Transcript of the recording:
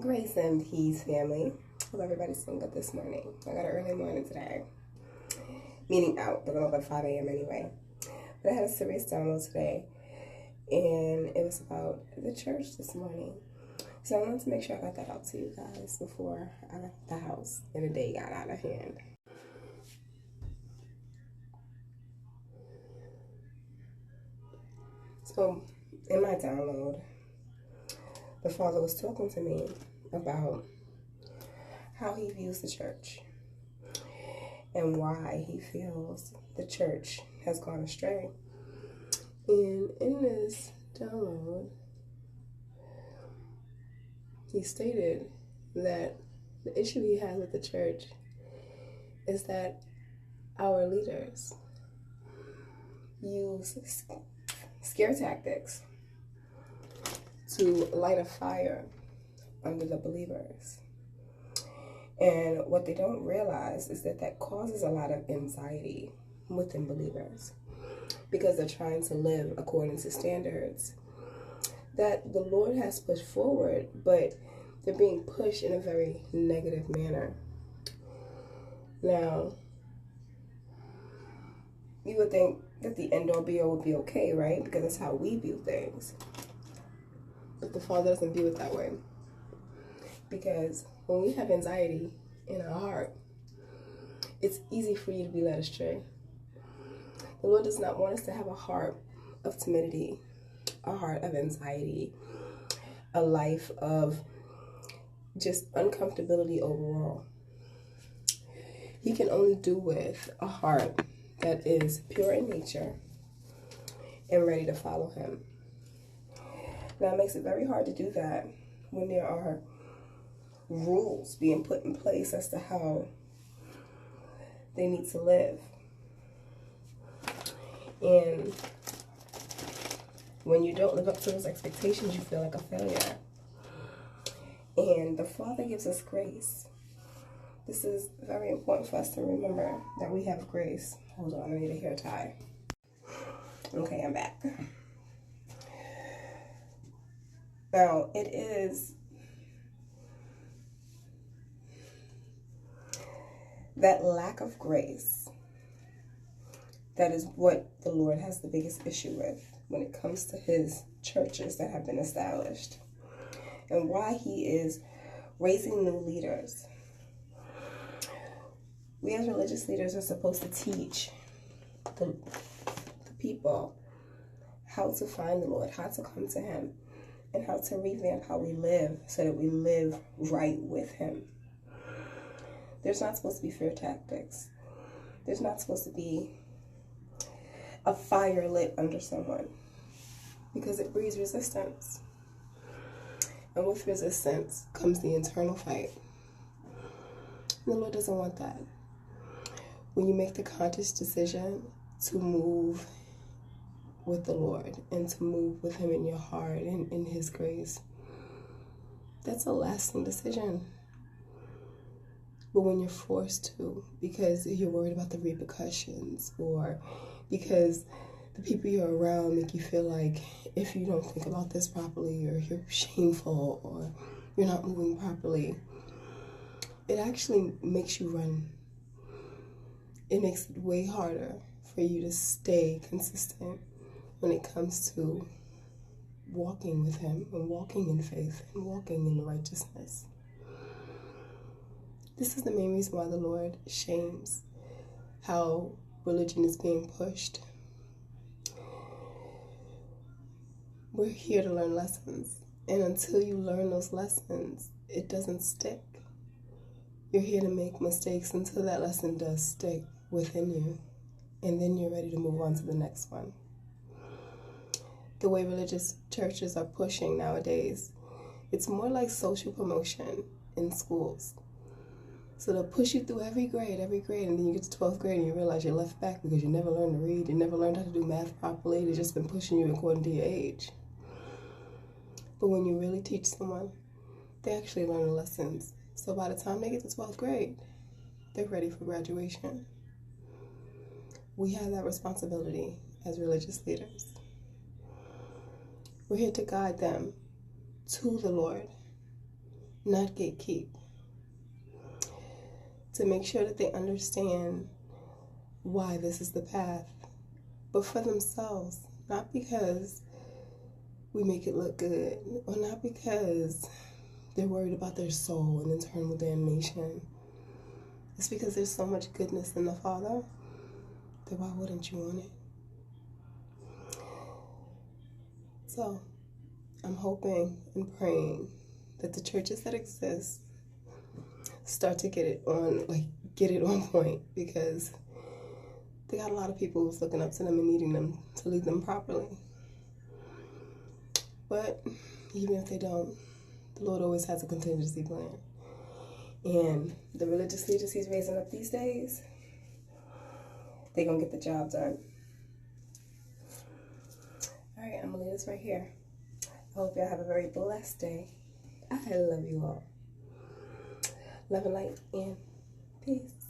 Grace and peace, family. Hope everybody's doing good this morning. I got an early morning today. Meaning out, but I'm up at 5 a.m. anyway. But I had a serious download today, and it was about the church this morning. So I wanted to make sure I got that out to you guys before I left the house and the day got out of hand. So in my download, the Father was talking to me about how he views the church and why he feels the church has gone astray. And in this download, he stated that the issue he has with the church is that our leaders use scare tactics to light a fire under the believers. And what they don't realize is that causes a lot of anxiety within believers because they're trying to live according to standards that the Lord has pushed forward, but they're being pushed in a very negative manner. Now, you would think that the end all be all would be okay, right? Because that's how we view things. But the Father doesn't view it that way. Because when we have anxiety in our heart, it's easy for you to be led astray. The Lord does not want us to have a heart of timidity, a heart of anxiety, a life of just uncomfortability overall. He can only do with a heart that is pure in nature and ready to follow him. Now, it makes it very hard to do that when there are rules being put in place as to how they need to live. And when you don't live up to those expectations, you feel like a failure. And the Father gives us grace. This is very important for us to remember that we have grace. Hold on, I need a hair tie. Okay, I'm back. Now, it is that lack of grace that is what the Lord has the biggest issue with when it comes to his churches that have been established, and why he is raising new leaders. We as religious leaders are supposed to teach the people how to find the Lord, how to come to him, and how to revamp how we live so that we live right with him. There's not supposed to be fear tactics. There's not supposed to be a fire lit under someone because it breeds resistance. And with resistance comes the internal fight. The Lord doesn't want that. When you make the conscious decision to move with the Lord and to move with him in your heart and in his grace, that's a lasting decision. But when you're forced to, because you're worried about the repercussions, or because the people you're around make you feel like if you don't think about this properly, or you're shameful, or you're not moving properly, it actually makes you run. It makes it way harder for you to stay consistent when it comes to walking with him and walking in faith and walking in righteousness. This is the main reason why the Lord shames how religion is being pushed. We're here to learn lessons, and until you learn those lessons, it doesn't stick. You're here to make mistakes until that lesson does stick within you, and then you're ready to move on to the next one. The way religious churches are pushing nowadays, it's more like social promotion in schools. So they'll push you through every grade, and then you get to 12th grade and you realize you're left back because you never learned to read, you never learned how to do math properly, they've just been pushing you according to your age. But when you really teach someone, they actually learn the lessons. So by the time they get to 12th grade, they're ready for graduation. We have that responsibility as religious leaders. We're here to guide them to the Lord not gatekeep, to make sure that they understand why this is the path, but for themselves, not because we make it look good, or not because they're worried about their soul and eternal damnation. It's because there's so much goodness in the Father that why wouldn't you want it? So, I'm hoping and praying that the churches that exist start to get it on point, because they got a lot of people who's looking up to them and needing them to lead them properly. But even if they don't, the Lord always has a contingency plan. And the religious leaders he's raising up these days, they're going to get the job done. All right, I'm going to leave this right here. I hope y'all have a very blessed day. I love you all. Love and light and peace.